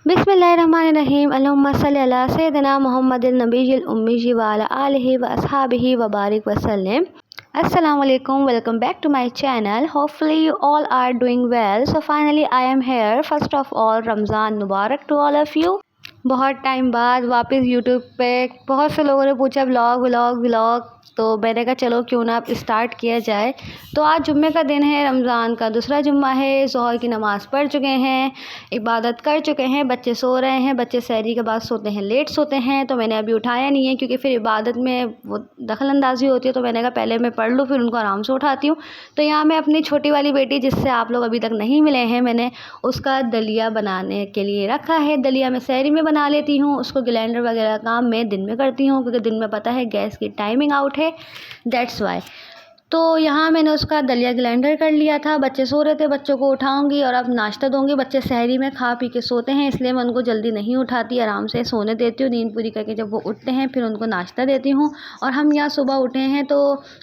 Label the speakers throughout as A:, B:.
A: बिस्मिल्लाहिर्रहमानिर्रहीम अल्लाहुम्मा सल्लि अला सय्यिदिना मुहम्मदिन नबिय्यिल उम्मी व अला आलिहि व अस्हाबिहि व बारिक वसल्लम। Assalamualaikum, welcome back to my channel. Hopefully you all are doing well. So finally I am here. First of all, Ramज़ान मुबारक to all of you. बहुत टाइम बाद वापस यूट्यूब पे बहुत से लोगों ने पूछा व्लॉग, तो मैंने कहा चलो क्यों ना अब स्टार्ट किया जाए। तो आज जुम्मे का दिन है, रमज़ान का दूसरा जुम्मा है। ज़ोहर की नमाज़ पढ़ चुके हैं, इबादत कर चुके हैं, बच्चे सो रहे हैं। बच्चे सहरी के बाद सोते हैं, लेट सोते हैं, तो मैंने अभी उठाया नहीं है क्योंकि फिर इबादत में वो दखल अंदाज़ी होती है। तो मैंने कहा पहले मैं पढ़ लूँ, फिर उनको आराम से उठाती हूँ। तो यहाँ मैं अपनी छोटी वाली बेटी, जिससे आप लोग अभी तक नहीं मिले हैं, मैंने उसका दलिया बनाने के लिए रखा है। दलिया मैं सहरी में बना लेती हूँ, उसको ग्राइंडर वगैरह काम मैं दिन में करती हूँ क्योंकि दिन में पता है गैस की टाइमिंग आउट है, दैट्स वाई। तो यहाँ मैंने उसका दलिया ग्राइंडर कर लिया था। बच्चे सो रहे थे, बच्चों को उठाऊंगी और अब नाश्ता दूंगी। बच्चे सहरी में खा पी के सोते हैं, इसलिए मैं उनको जल्दी नहीं उठाती, आराम से सोने देती हूँ। नींद पूरी करके जब वो उठते हैं फिर उनको नाश्ता देती हूँ। और हम यहाँ सुबह उठे हैं तो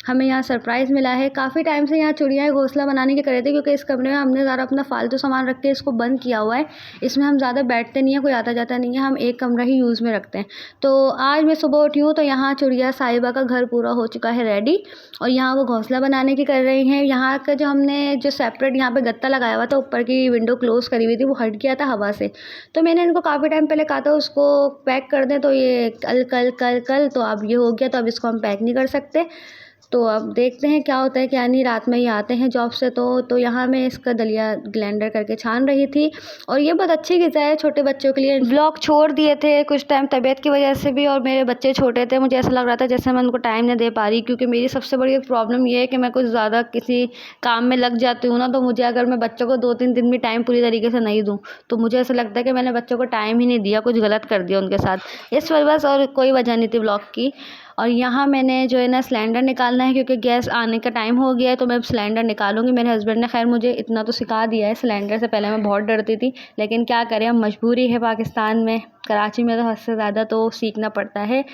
A: हमें यहाँ सरप्राइज़ मिला है। काफ़ी टाइम से यहाँ चिड़िया घोंसला बनाने के कर रहे थे क्योंकि इस कमरे में हमने ज़्यादा अपना फालतू सामान रख के इसको बंद किया हुआ है। इसमें हम ज़्यादा बैठते नहीं हैं, कोई आता जाता नहीं है, हम एक कमरा ही यूज़ में रखते हैं। तो आज मैं सुबह उठी हूँ तो यहाँ चिड़िया साहिबा का घर पूरा हो चुका है रेडी, और यहाँ वो घोंसला बनाने की कर रही हैं। यहाँ का जो हमने जो सेपरेट यहाँ पे गत्ता लगाया हुआ था, ऊपर की विंडो क्लोज़ करी हुई थी, वो हट गया था हवा से। तो मैंने इनको काफ़ी टाइम पहले कहा था उसको पैक कर दें, तो ये कल कल कल कल तो अब ये हो गया, तो अब इसको हम पैक नहीं कर सकते। तो अब देखते हैं क्या होता है क्या नहीं। रात में ये आते हैं जॉब से, तो यहाँ मैं इसका दलिया ग्राइंडर करके छान रही थी। और ये बहुत अच्छी ग़िज़ा है छोटे बच्चों के लिए। व्लॉग छोड़ दिए थे कुछ टाइम तबीयत की वजह से भी, और मेरे बच्चे छोटे थे, मुझे ऐसा लग रहा था जैसे मैं उनको टाइम नहीं दे पा रही। क्योंकि मेरी सबसे बड़ी प्रॉब्लम ये है कि मैं कुछ ज़्यादा किसी काम में लग जाती हूँ ना, तो मुझे अगर मैं बच्चों को 2-3 दिन भी टाइम पूरी तरीके से नहीं दूँ तो मुझे ऐसा लगता है कि मैंने बच्चों को टाइम ही नहीं दिया, कुछ गलत कर दिया उनके साथ। इस वजह बस, और कोई वजह नहीं थी व्लॉग की। और यहाँ मैंने जो है ना सिलेंडर निकालना है क्योंकि गैस आने का टाइम हो गया है, तो मैं अब सिलेंडर निकालूंगी। मेरे हस्बैंड ने खैर मुझे इतना तो सिखा दिया है। सिलेंडर से पहले मैं बहुत डरती थी, लेकिन क्या करें, अब मजबूरी है। पाकिस्तान में, कराची में तो हद से ज़्यादा तो सीखना पड़ता है।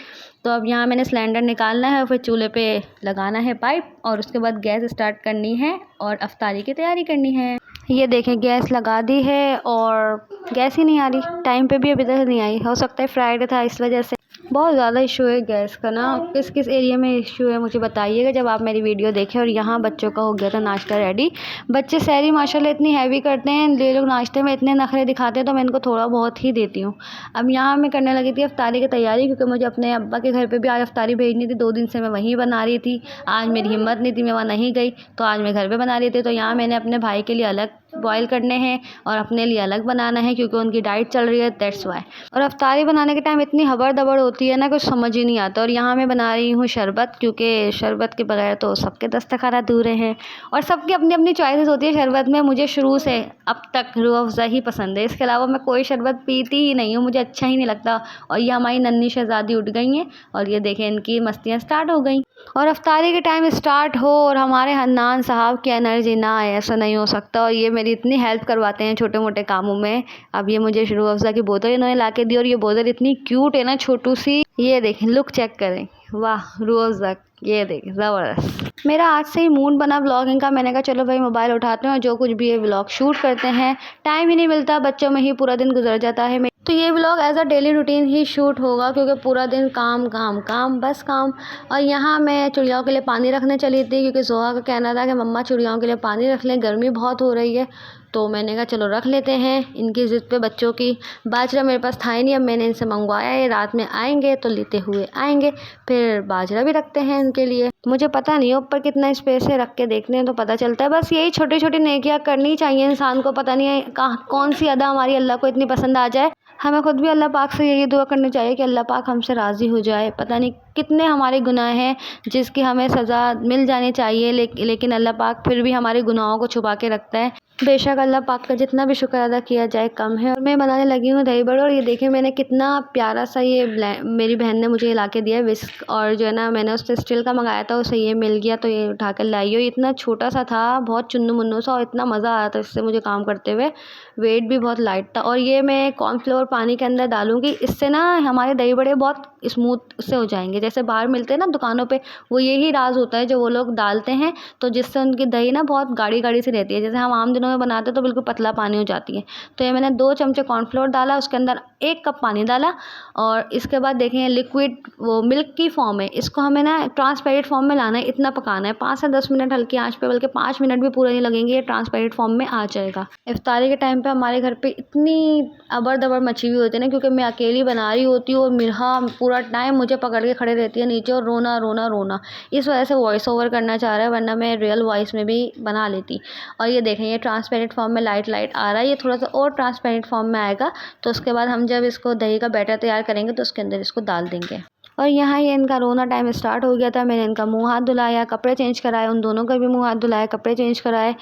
A: तो अब यहाँ मैंने सिलेंडर निकालना है और फिर चूल्हे पे लगाना है पाइप, और उसके बाद गैस स्टार्ट करनी है और अफ्तारी की तैयारी करनी है। ये देखें गैस लगा दी है और गैस ही नहीं आ रही, टाइम पे भी अभी तक नहीं आई। हो सकता है फ्राइडे था इस वजह से। बहुत ज़्यादा इशू है गैस का ना। किस किस एरिया में इशू है मुझे बताइएगा जब आप मेरी वीडियो देखें। और यहाँ बच्चों का हो गया था नाश्ता रेडी। बच्चे सहरी माशाल्लाह इतनी हैवी करते हैं, ये लोग नाश्ते में इतने नखरे दिखाते हैं, तो मैं इनको थोड़ा बहुत ही देती हूँ। अब यहाँ मैं करने लगी थी अफ्तारी की तैयारी, क्योंकि मुझे अपने अब्बा के घर पर भी आज अफ्तारी भेजनी थी। 2 दिन से मैं वहीं बना रही थी, आज मेरी हिम्मत नहीं थी, मैं वहाँ नहीं गई, तो आज मैं घर पर बना रही थी। तो यहाँ मैंने अपने भाई के लिए अलग बॉयल करने हैं और अपने लिए अलग बनाना है क्योंकि उनकी डाइट चल रही है, दैट्स वाई। और अफ्तारी बनाने के टाइम इतनी हबड़ दबड़ होती है ना, कुछ समझ ही नहीं आता। और यहाँ मैं बना रही हूँ शरबत, क्योंकि शरबत के बगैर तो सबके दस्तरखाना अधूरे हैं। और सबकी अपनी अपनी चॉइसेस होती है शरबत में। मुझे शुरू से अब तक रूह अफ़ज़ा ही पसंद है, इसके अलावा मैं कोई शरबत पीती ही नहीं हूँ, मुझे अच्छा ही नहीं लगता। और ये हमारी नन्ही शहज़ादी उठ गई हैं और ये देखें इनकी मस्तियाँ स्टार्ट हो गई। और अफ्तारी के टाइम स्टार्ट हो और हमारे हन्नान साहब की एनर्जी ना आए, ऐसा नहीं हो सकता। और ये मेरी इतनी हेल्प करवाते हैं छोटे मोटे कामों में। अब ये मुझे रूह अफ़ज़ा की बोतल इन्होंने ला के दी, और ये बोतल इतनी क्यूट है ना, छोटू सी। ये देखें, लुक चेक करें, वाह रूह अफ़ज़ा, ये देखें ज़बरदस्त। मेरा आज से ही मूड बना व्लॉगिंग का। मैंने कहा चलो भाई मोबाइल उठाते हैं और जो कुछ भी है व्लॉग शूट करते हैं। टाइम ही नहीं मिलता, बच्चों में ही पूरा दिन गुजर जाता है। तो ये vlog as a daily routine ही शूट होगा क्योंकि पूरा दिन काम काम काम, बस काम। और यहाँ मैं चिड़ियाओं के लिए पानी रखने चली थी क्योंकि जोहा का कहना था कि मम्मा चिड़ियाओं के लिए पानी रख लें, गर्मी बहुत हो रही है। तो मैंने कहा चलो रख लेते हैं, इनकी ज़िद पे बच्चों की। बाजरा मेरे पास था ही नहीं, अब मैंने इनसे मंगवाया है, रात में आएंगे तो लेते हुए आएंगे। फिर बाजरा भी रखते हैं इनके लिए। मुझे पता नहीं है ऊपर कितना स्पेस है, रख के देखते हैं तो पता चलता है। बस यही छोटी छोटी नेकियां करनी चाहिए इंसान को। पता नहीं है कौन सी अदा हमारी अल्लाह को इतनी पसंद आ जाए। हमें खुद भी अल्लाह पाक से यही दुआ करनी चाहिए कि अल्लाह पाक हमसे राज़ी हो जाए। पता नहीं कितने हमारे गुनाह हैं जिसकी हमें सज़ा मिल जानी चाहिए, लेकिन अल्लाह पाक फिर भी हमारे गुनाहों को छुपा के रखता है। बेशक अल्लाह पाक का जितना भी शुक्र अदा किया जाए कम है। और मैं बनाने लगी हूँ दही बड़े। और ये देखिए मैंने कितना प्यारा सा ये मेरी बहन ने मुझे ला के दिया है विस्क, और जो है ना मैंने उससे स्टील का मंगाया था, उसे ये मिल गया तो ये उठा कर लाई हो। इतना छोटा सा था, बहुत चुन्नू मुन्नू सा, और इतना मज़ा आ रहा था इससे मुझे काम करते हुए। वेट भी बहुत लाइट था। और ये मैं कॉर्नफ्लोर पानी के अंदर डालूँगी, इससे ना हमारे दही बड़े बहुत स्मूथ से हो जाएंगे। जैसे बाहर मिलते हैं ना दुकानों पे, वो यही राज होता है जो वो लोग डालते हैं, तो जिससे उनकी दही ना बहुत गाढ़ी गाढ़ी सी रहती है। जैसे हम आम दिनों में बनाते हैं तो बिल्कुल पतला पानी हो जाती है। तो ये मैंने 2 चमचे कॉर्नफ्लोर डाला, उसके अंदर 1 कप पानी डाला, और इसके बाद देखें लिक्विड वो मिल्क की फॉर्म है, इसको हमें ना ट्रांसपेरेंट फॉर्म में लाना है। इतना पकाना है 5 से 10 मिनट हल्की आंच पे, बल्कि 5 मिनट भी पूरे नहीं लगेंगे, ये ट्रांसपेरेंट फॉर्म में आ जाएगा। इफ्तारी के टाइम पे हमारे घर पे इतनी अबर दबर मची हुई होती है ना, क्योंकि मैं अकेली बना रही होती हूँ और मिरहा पूरा टाइम मुझे पकड़ के खड़े रहती है नीचे और रोना रोना रोना। इस वजह से वॉइस ओवर करना चाह रहा है, वरना मैं रियल वॉइस में भी बना लेती। और ये देखें ये ट्रांसपेरेंट फॉर्म में लाइट लाइट आ रहा है, ये थोड़ा सा और ट्रांसपेरेंट फॉर्म में आएगा। तो उसके बाद हम जब इसको दही का बैटर तैयार करेंगे तो उसके अंदर इसको डाल देंगे। और यहाँ ये इनका रोना टाइम स्टार्ट हो गया था। मैंने इनका मुंह हाथ धुलाया, कपड़े चेंज कराए, उन दोनों का भी मुंह हाथ धुलाया, कपड़े चेंज कराए।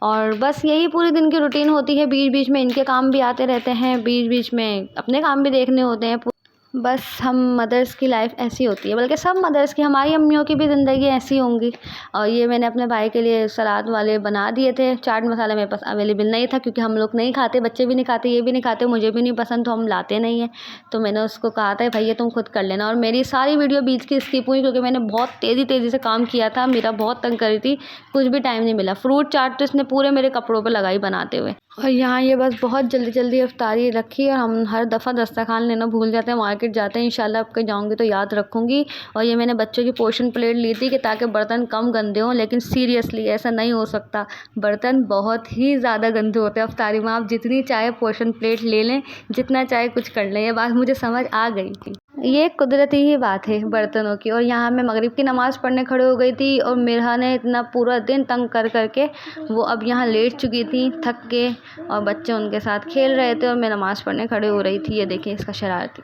A: और बस यही पूरे दिन की रूटीन होती है। बीच बीच में इनके काम भी आते रहते हैं, बीच बीच में अपने काम भी देखने होते हैं। बस हम मदर्स की लाइफ ऐसी होती है, बल्कि सब मदर्स की, हमारी अम्मियों की भी ज़िंदगी ऐसी होंगी। और ये मैंने अपने भाई के लिए सलाद वाले बना दिए थे। चाट मसाला मेरे पास अवेलेबल नहीं था, क्योंकि हम लोग नहीं खाते, बच्चे भी नहीं खाते, ये भी नहीं खाते, मुझे भी नहीं पसंद, तो हम लाते नहीं हैं। तो मैंने उसको कहा था भैया तुम खुद कर लेना। और मेरी सारी वीडियो बीच की स्किप हुई, क्योंकि मैंने बहुत तेज़ी से काम किया था, मेरा बहुत तंग करी थी, कुछ भी टाइम नहीं मिला। फ्रूट चाट तो इसने पूरे मेरे कपड़ों पर लगाई बनाते हुए। और यहाँ ये बस बहुत जल्दी जल्दी इफ्तारी रखी, और हम हर दफ़ा दस्तरखान लेना भूल जाते हैं, मार्केट जाते हैं। इंशाल्लाह अब कहीं जाऊँगी तो याद रखूँगी। और ये मैंने बच्चों की पोर्शन प्लेट ली थी कि ताकि बर्तन कम गंदे हों, लेकिन सीरियसली ऐसा नहीं हो सकता। बर्तन बहुत ही ज़्यादा गंदे होते हैं इफ्तारी में। आप जितनी चाहे पोर्शन प्लेट ले लें, जितना चाहे कुछ कर लें, ये बात मुझे समझ आ गई थी। ये कुदरती ही बात है बर्तनों की। और यहाँ मैं मगरिब की नमाज़ पढ़ने खड़े हो गई थी, और मिरहा ने इतना पूरा दिन तंग कर करके वो अब यहाँ लेट चुकी थी थक के, और बच्चे उनके साथ खेल रहे थे और मैं नमाज़ पढ़ने खड़े हो रही थी। ये देखें इसका शरारती,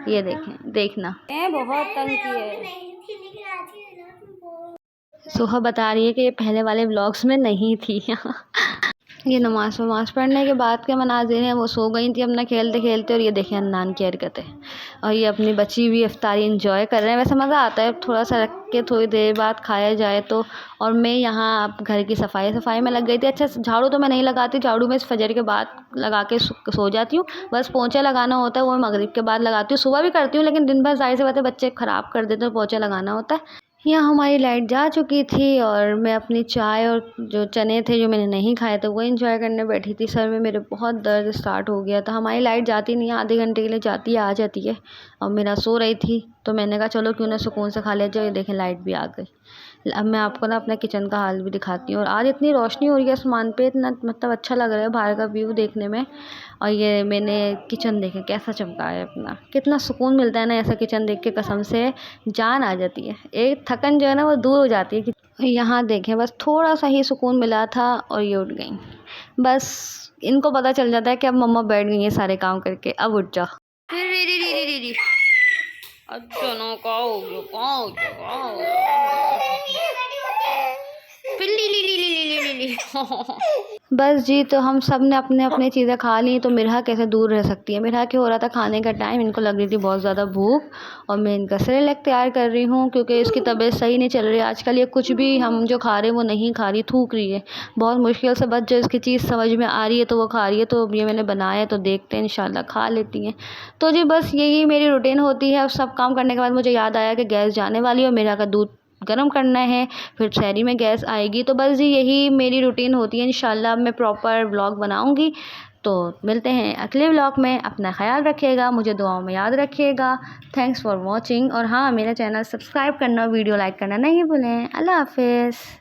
A: ये देखें, देखना बहुत तंग किए। सुहा बता रही है कि ये पहले वाले व्लॉग्स में नहीं थी। ये नमाज़ पढ़ने के बाद के मनाज़िर हैं। वो सो गई थी अपना खेलते खेलते, और ये देखें अन्नान की हरकतें। और ये अपनी बची हुई इफ्तारी एंजॉय कर रहे हैं। वैसे मज़ा आता है थोड़ा सा रख के थोड़ी देर बाद खाया जाए तो। और मैं यहाँ अब घर की सफाई में लग गई थी। अच्छा झाड़ू तो मैं नहीं लगाती, झाड़ू मैं इस फजर के बाद लगा के सो जाती हूँ। बस पोंछा लगाना होता है वो मैं मगरिब के बाद लगाती हूँ। सुबह भी करती हूँ, लेकिन दिन भर ज़ाहिर सी बात है बच्चे ख़राब कर देते हैं, पोंछा लगाना होता है। यहाँ हमारी लाइट जा चुकी थी, और मैं अपनी चाय और जो चने थे जो मैंने नहीं खाए थे वो एंजॉय करने बैठी थी। सर में मेरे बहुत दर्द स्टार्ट हो गया था। हमारी लाइट जाती नहीं है, आधे घंटे के लिए जाती है, आ जाती है। और मेरा सो रही थी तो मैंने कहा चलो क्यों ना सुकून से खा लिया जाए। देखें लाइट भी आ गई। अब मैं आपको ना अपने किचन का हाल भी दिखाती हूँ। और आज इतनी रोशनी हो रही है आसमान पे, इतना मतलब अच्छा लग रहा है बाहर का व्यू देखने में। और ये मैंने किचन देखें कैसा चमका है अपना, कितना सुकून मिलता है ना ऐसा किचन देख के, कसम से जान आ जाती है। एक थकन जो है ना वो दूर हो जाती है। यहाँ देखें बस थोड़ा सा ही सुकून मिला था और ये उठ गई। बस इनको पता चल जाता है कि अब मम्मा बैठ गई है सारे काम करके, अब उठ जाओ। अच्छा ना बस जी, तो हम सब ने अपने अपने चीज़ें खा ली, तो मिरहा कैसे दूर रह सकती है। मिरहा के हो रहा था खाने का टाइम, इनको लग रही थी बहुत ज़्यादा भूख, और मैं इनका सेरेलैक तैयार कर रही हूँ, क्योंकि इसकी तबीयत सही नहीं चल रही आजकल। ये कुछ भी हम जो खा रहे हैं वो नहीं खा रही, थूक रही है बहुत मुश्किल से। बस जो इसकी चीज़ समझ में आ रही है तो वो खा रही है। तो ये मैंने बनाया है, तो देखते हैं इंशाल्लाह खा लेती हैं। तो जी बस यही मेरी रूटीन होती है। अब सब काम करने के बाद मुझे याद आया कि गैस जाने वाली है और मिरहा का दूध गरम करना है, फिर शहरी में गैस आएगी। तो बस जी यही मेरी रूटीन होती है। इंशाल्लाह मैं प्रॉपर व्लॉग बनाऊंगी। तो मिलते हैं अगले व्लॉग में। अपना ख्याल रखिएगा, मुझे दुआओं में याद रखिएगा। Thanks for watching. और हाँ, मेरा चैनल सब्सक्राइब करना, वीडियो लाइक करना नहीं भूलें। अल्लाह हाफिज़।